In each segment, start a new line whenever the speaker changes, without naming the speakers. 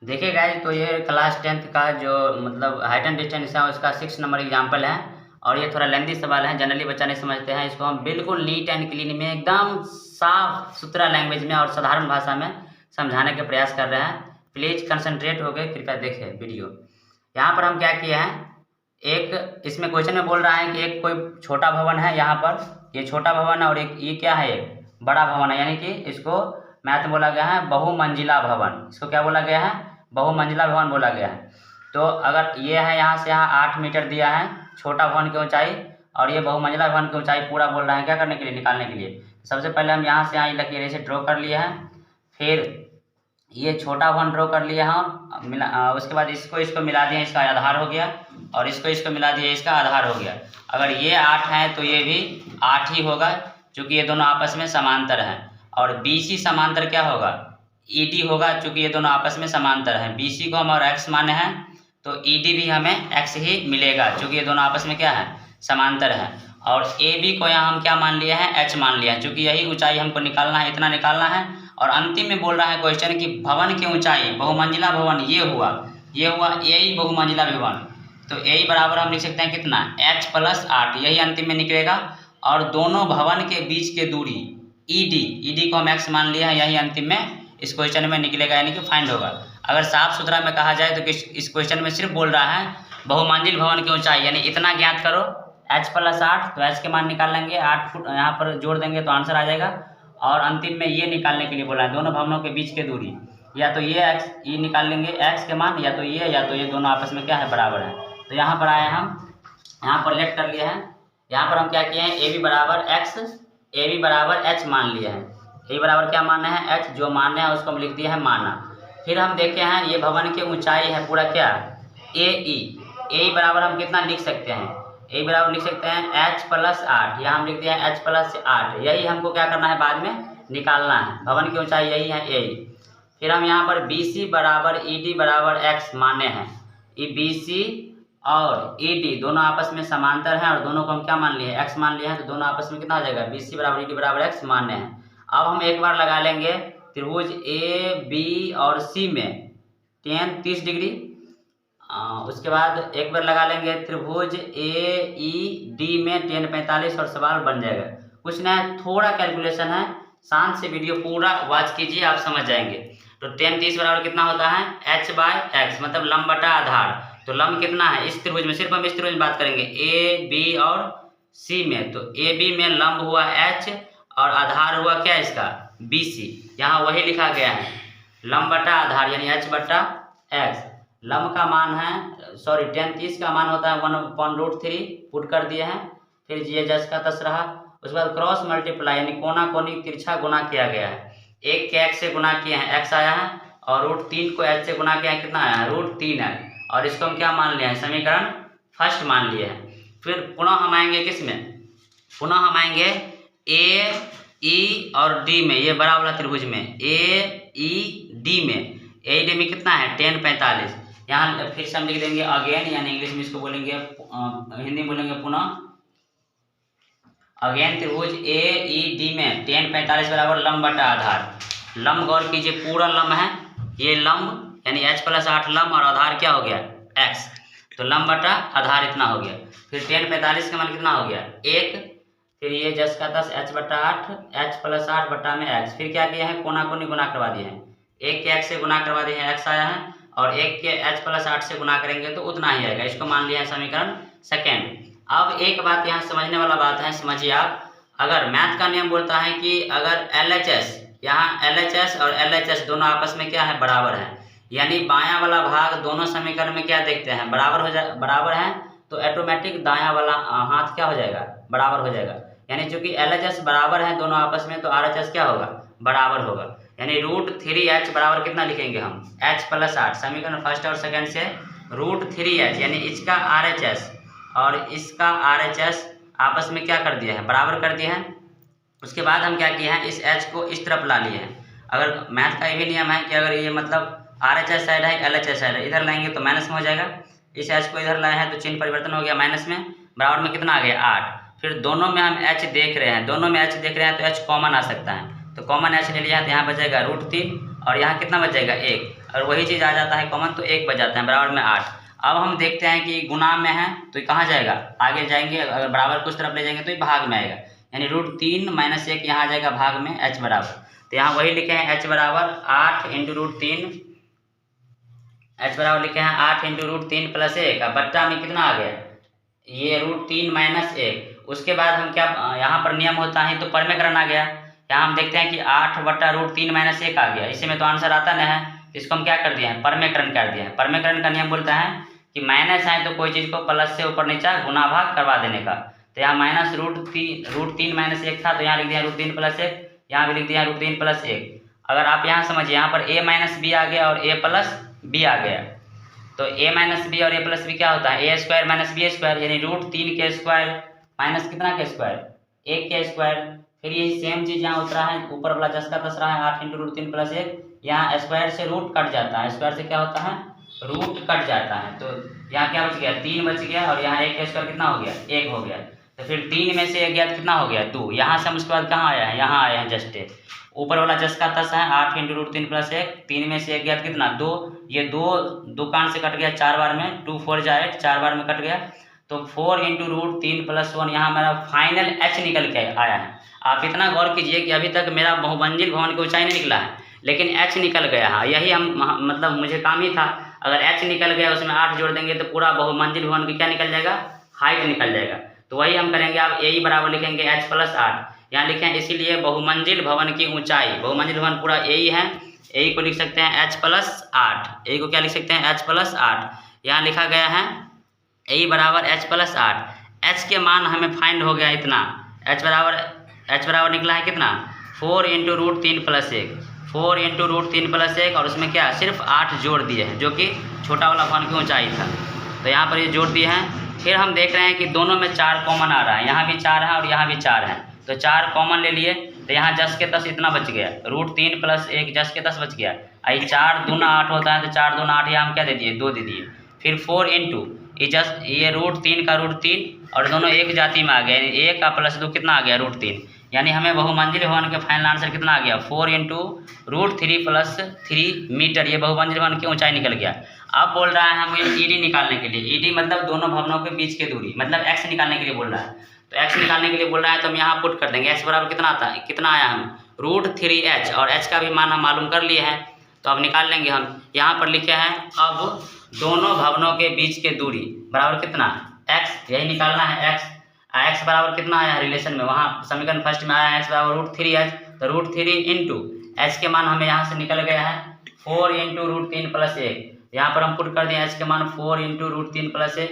देखिए गाइस, तो ये क्लास 10th का जो मतलब हाइट एंड डिस्टेंस है उसका 6 नंबर एग्जाम्पल है। और ये थोड़ा लेंथी सवाल है, जनरली बच्चा नहीं समझते हैं। इसको हम बिल्कुल नीट एंड क्लीन में एकदम साफ सुथरा लैंग्वेज में और साधारण भाषा में समझाने का प्रयास कर रहे हैं। प्लीज़ कंसंट्रेट हो गए, कृपया देखें वीडियो। यहाँ पर हम क्या किए हैं, एक इसमें क्वेश्चन में बोल रहा है कि एक कोई छोटा भवन है। यहाँ पर ये छोटा भवन है और एक ये क्या है, एक बड़ा भवन है। यानी कि इसको मैथ में बोला गया है बहुमंजिला भवन। इसको क्या बोला गया है, बहुमंजिला भवन बोला गया है। तो अगर ये है यहाँ से यहाँ 8 मीटर दिया है छोटा भवन की ऊंचाई, और ये बहुमंजिला भवन की ऊंचाई पूरा बोल रहा है क्या करने के लिए, निकालने के लिए। सबसे पहले हम यहाँ से यहाँ लकीर ऐसे ड्रॉ कर लिए हैं, फिर ये छोटा भवन ड्रॉ कर लिया हम उसके बाद इसको मिला दिए, इसका आधार हो गया, और इसको मिला दिए, इसका आधार हो गया। अगर ये 8 है तो ये भी 8 ही होगा, क्योंकि ये दोनों आपस में समांतर हैं। और BC समांतर क्या होगा, ED होगा, चूँकि ये दोनों आपस में समांतर हैं। BC को हम और X माने हैं तो ED भी हमें X ही मिलेगा, चूँकि ये दोनों आपस में क्या है, समांतर हैं। और AB को यहाँ हम क्या मान लिए हैं, H मान लिया है, चूँकि यही ऊंचाई हमको निकालना है, इतना निकालना है। और अंतिम में बोल रहा है क्वेश्चन कि भवन की ऊंचाई, बहुमंजिला भवन ये हुआ यही बहुमंजिला भवन। तो यही बराबर हम लिख सकते हैं कितना, H + 8, यही अंतिम में निकलेगा। और दोनों भवन के बीच के दूरी ED को हम X मान लिया है, यही अंतिम में इस क्वेश्चन में निकलेगा, यानी कि फाइंड होगा। अगर साफ सुथरा में कहा जाए तो इस क्वेश्चन में सिर्फ बोल रहा है बहुमंजिल भवन की ऊंचाई, यानी इतना ज्ञात करो H + 8, तो H के मान निकाल लेंगे, 8 फुट यहाँ पर जोड़ देंगे तो आंसर आ जाएगा। और अंतिम में ये निकालने के लिए बोला है दोनों भवनों के बीच की दूरी, या तो ये निकाल लेंगे X के मान, या तो ये दोनों आपस में क्या है, बराबर है। तो यहाँ पर आए हम, यहाँ पर लेट कर लिए हैं। यहाँ पर हम क्या किए हैं, AB बराबर X, AB बराबर H मान लिए हैं। A बराबर क्या माना है, H, जो मानना है उसको हम लिख दिया है माना। फिर हम देखे हैं ये भवन की ऊंचाई है पूरा क्या, AE बराबर हम कितना लिख सकते हैं, A बराबर लिख सकते हैं H + 8, यहाँ हम लिख दिया है H + 8। यही हमको क्या करना है, बाद में निकालना है। भवन की ऊंचाई यही है AE। फिर हम यहाँ पर BC बराबर ED बराबर X माने हैं। ये BC और ED दोनों आपस में समांतर हैं, और दोनों को हम क्या मान लिए हैं, X मान लिए हैं। तो दोनों आपस में कितना हो जाएगा, BC बराबर ED बराबर X माने हैं। अब हम एक बार लगा लेंगे त्रिभुज AB और C में tan 30 डिग्री। उसके बाद एक बार लगा लेंगे त्रिभुज AED में tan 45, और सवाल बन जाएगा। कुछ ना, थोड़ा कैलकुलेशन है, शांत से वीडियो पूरा वॉच कीजिए, आप समझ जाएंगे। तो tan 30 बराबर कितना होता है, H/X, मतलब लंब बटा आधार। तो लंब कितना है इस त्रिभुज में, सिर्फ हम इस त्रिभुज में बात करेंगे AB और C में। तो AB में लंब हुआ H और आधार हुआ क्या इसका, BC। यहाँ वही लिखा गया है लंब बटा आधार, यानी H/X। लंब का मान है, tan 30 का मान होता है 1/√3, पुट कर दिए हैं। फिर ये जस का तस रहा। उसके बाद क्रॉस मल्टीप्लाई, यानी कोना कोनी तिरछा गुना किया गया है। 1 के X से गुना किए हैं, X आया है, और √3 को H से गुना किया है, कितना आया है, √3 है। और इसको हम क्या मान लिए हैं, समीकरण फर्स्ट मान लिए हैं। फिर पुनः हम आएंगे किस में, पुनः हम आएंगे AE और D में, ये बड़ा वाला त्रिभुज में AED में। AED में कितना है, tan 45। यहाँ फिर से हम लिख देंगे अगेन, यानी इंग्लिश में इसको बोलेंगे, हिंदी में बोलेंगे पुनः। अगेन त्रिभुज AED में tan 45 बराबर लंब बटा आधार। लंब गौर कीजिए, पूरा लंब है ये लंब, यानी H + 8 लंब, और आधार क्या हो गया, X। तो लंब बटा आधार इतना हो गया। फिर tan 45 का मान कितना हो गया, 1। फिर ये जस का तस H/8, H + 8 बटा में X। फिर क्या किया है, कोना कोनी गुना करवा दिए हैं। 1 के X से गुना करवा दिए हैं, X आया है, और 1 के H + 8 से गुना करेंगे तो उतना ही आएगा। इसको मान लिया है समीकरण सेकेंड। अब एक बात यहाँ समझने वाला बात है, समझिए आप। अगर मैथ का नियम बोलता है कि अगर LHS, यहाँ LHS और LHS दोनों आपस में क्या है, बराबर है, यानी बायां वाला भाग दोनों समीकरण में क्या देखते हैं, बराबर है, तो ऑटोमेटिक दायां वाला हाथ क्या हो जाएगा, बराबर हो जाएगा। यानी चूंकि LHS बराबर है दोनों आपस में, तो RHS क्या होगा, बराबर होगा। यानी √3H बराबर कितना लिखेंगे हम, H + 8। समीकरण फर्स्ट और सेकंड से √3H, यानी इसका RHS और इसका RHS आपस में क्या कर दिया है, बराबर कर दिया है। उसके बाद हम क्या किए हैं, इस H को इस तरफ ला लिए हैं। अगर मैथ का ये भी नियम है कि अगर ये मतलब RHS साइड है, LHS साइड है, इधर लाएंगे तो माइनस में हो जाएगा। इस H को इधर लाए हैं तो चिन्ह परिवर्तन हो गया माइनस में, बराबर में कितना आ गया, 8। फिर दोनों में हम H देख रहे हैं, दोनों में H देख रहे हैं तो H कॉमन आ सकता है। तो कॉमन H ले लिया है, तो यहाँ बचेगा √3, और यहाँ कितना बचेगा, 1। और वही चीज़ आ जाता है कॉमन तो 1 बच जाता है, बराबर में 8। अब हम देखते हैं कि गुना में है तो ये कहाँ जाएगा, आगे जाएंगे, अगर बराबर कुछ तरफ ले जाएंगे तो ये भाग में आएगा, यानी √3 - 1 यहाँ आ जाएगा भाग में h बराबर। तो यहाँ वही लिखे हैं h बराबर 8 × √3, h बराबर लिखे हैं 8 × √3 + 1, अब बट्टा में कितना आ गया, ये √3 - 1। उसके बाद हम क्या, यहाँ पर नियम होता है तो परमेकरण आ गया। यहाँ हम देखते हैं कि 8/√3 - 1 आ गया, इसी में तो आंसर आता नहीं है, इसको हम क्या कर दिए हैं, परमेकरण कर दिए हैं। परमेकरण का नियम बोलता है कि माइनस है तो कोई चीज़ को प्लस से ऊपर नीचा गुना भाग करवा देने का। तो यहाँ -√3 - 1 था तो यहाँ लिख दिया √3 + 1, यहाँ भी लिख दिया √3 + 1। अगर आप यहाँ समझिए, यहाँ पर a - b आ गया और a + b आ गया, तो a - b और a + b क्या होता है, a² - b², यानी √3 के स्क्वायर माइनस कितना के स्क्वायर, 1 के स्क्वायर। फिर यही सेम चीज़ यहाँ उतरा है, ऊपर वाला जस का तस रहा है 8 × √3 + 1, यहाँ स्क्वायर से रूट कट जाता है, स्क्वायर से क्या होता है, रूट कट जाता है। तो यहाँ क्या बच गया, 3 बच गया, और यहाँ 1 का स्क्वायर कितना हो गया, 1 हो गया। तो फिर 3 में से 1 गया कितना हो गया, 2। यहाँ से हम उसके बाद कहाँ आया है, यहाँ आए हैं जस्ट, ऊपर वाला जस का तस है 8 × √3 + 1, 3 में से 1 गया कितना, 2। ये 2 दुकान से कट गया 4 बार में, 2 4 जा 8, 4 बार में कट गया। तो 4 × √3 + 1, यहाँ मेरा फाइनल h निकल के आया है। आप इतना गौर कीजिए कि अभी तक मेरा बहुमंजिल भवन की ऊंचाई नहीं निकला है, लेकिन h निकल गया है। यही हम मतलब मुझे काम ही था, अगर h निकल गया उसमें 8 जोड़ देंगे तो पूरा बहुमंजिल भवन की क्या निकल जाएगा, हाइट निकल जाएगा। तो वही हम करेंगे, आप यही बराबर लिखेंगे h + 8, यहाँ लिखे हैं इसीलिए बहुमंजिल भवन की ऊंचाई, बहुमंजिल भवन पूरा यही है, यही को लिख सकते हैं h + 8, यही को क्या लिख सकते हैं, h + 8। यहाँ लिखा गया है यही बराबर h + 8। h के मान हमें फाइंड हो गया इतना, h बराबर निकला है कितना, 4 × √3 + 1, 4 × √3 + 1, और उसमें क्या सिर्फ 8 जोड़ दिए हैं, जो कि छोटा वाला भवन की ऊंचाई था। तो यहाँ पर ये जोड़ दिए हैं। फिर हम देख रहे हैं कि दोनों में 4 कॉमन आ रहा है, यहाँ भी 4 है और यहाँ भी 4 है, तो 4 कॉमन ले लिए। तो यहाँ जस के तस इतना बच गया, √3 + 1 जस के तस बच गया। आई 4 दूना 8 होता है, तो 4 दूना 8, यहाँ हम क्या दे दिए, 2 दे दिए। फिर 4 × ये √3 का √3, और दोनों एक जाति में आ गया, यानी 1 का +2 कितना आ गया, √3। यानी हमें बहुमंजिल भवन के फाइनल आंसर कितना आ गया, 4 × √3 + 3 मीटर, ये बहुमंजिल भवन की ऊंचाई निकल गया। अब बोल रहा है हमें ईडी निकालने के लिए, ईडी मतलब दोनों भवनों के बीच की दूरी, मतलब एक्स निकालने के लिए बोल रहा है। तो एक्स निकालने के लिए बोल रहा है तो हम यहाँ पुट कर देंगे, एक्स बराबर कितना आता है, कितना आया, हम √3h, और h का भी मान हम मालूम कर लिए हैं, तो अब निकाल लेंगे हम। यहाँ पर लिखे हैं अब दोनों भवनों के बीच के दूरी बराबर कितना, x, यही निकालना है x। x बराबर कितना आया है रिलेशन में, वहाँ समीकरण फर्स्ट में आया है x बराबर √3h, तो √3 × h के मान हमें यहाँ से निकल गया है 4 × √3 + 1। यहाँ पर हम पुट कर दिए h के मान 4 × √3 + 1।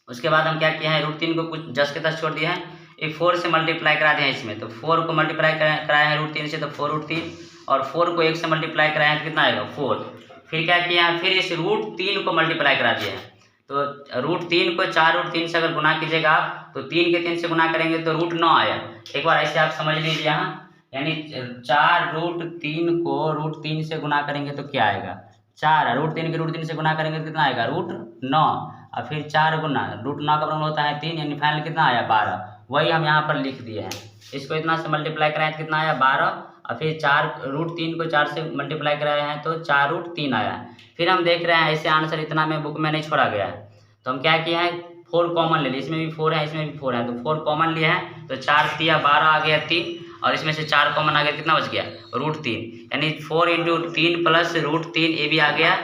उसके बाद हम क्या किया है, √3 को कुछ जस के तस छोड़ दिया है, ये 4 से मल्टीप्लाई करा दिया है इसमें, तो 4 को मल्टीप्लाई कराया है √3 से, तो 4√3, और 4 को 1 से मल्टीप्लाई कराया है तो कितना आएगा, 4। फिर क्या किया है, फिर इस √3 को मल्टीप्लाई करा दिया है, तो √3 को 4√3 से अगर गुना कीजिएगा आप, तो 3 के 3 से गुना करेंगे तो √9 आया। एक बार ऐसे आप समझ लीजिए यहाँ, यानी 4√3 को √3 से गुना करेंगे तो क्या आएगा, 4, √3 के √3 से गुना करेंगे तो कितना आएगा, √9, और फिर 4 गुना √9 का बराबर होता है 3, यानी फाइनल कितना आया, 12। वही हम यहाँ पर लिख दिए हैं, इसको इतना से मल्टीप्लाई कराएं तो कितना आया, 12, और फिर 4 √3 को 4 से मल्टीप्लाई कराए हैं तो 4√3 आया। फिर हम देख रहे हैं ऐसे आंसर इतना में बुक में नहीं छोड़ा गया है, तो हम क्या किए हैं, 4 कॉमन ले लिए, इसमें भी 4 है इसमें भी 4 है, तो 4 कॉमन लिए हैं, तो 4 × 12 आ गया 3, और इसमें से 4 कॉमन आ गया, कितना बच गया, √3, यानी 4 × 3 + √3, ये भी आ गया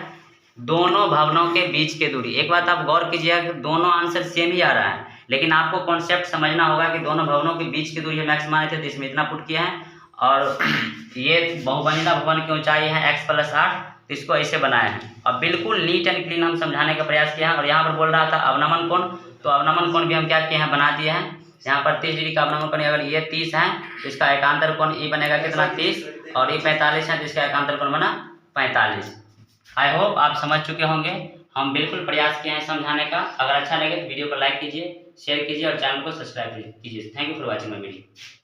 दोनों भवनों के बीच के दूरी। एक बात आप गौर कीजिएगा कि दोनों आंसर सेम ही आ रहा है, लेकिन आपको कॉन्सेप्ट समझना होगा कि दोनों भवनों के बीच की दूरी हम x माने थे तो इसमें इतना पुट किया है, और ये बहुमंजिला भवन की ऊंचाई है x + 8, तो इसको ऐसे बनाया है, और बिल्कुल नीट एंड क्लीन हम समझाने का प्रयास किया है। और यहाँ पर बोल रहा था अवनमन कोण, तो अवनमन कोण भी हम क्या किए हैं, बना दिए हैं। यहाँ पर 30 डिग्री का अवनमन कोण, अगर ये 30 है तो इसका एकांतर कोण ई बनेगा कितना, 30, और ये 45 है तो इसका एकांतर कोण बना 45। आई होप आप समझ चुके होंगे, हम बिल्कुल प्रयास किए हैं समझाने का। अगर अच्छा लगे तो वीडियो को लाइक कीजिए, शेयर कीजिए और चैनल को सब्सक्राइब कीजिए। Thank you for watching my video.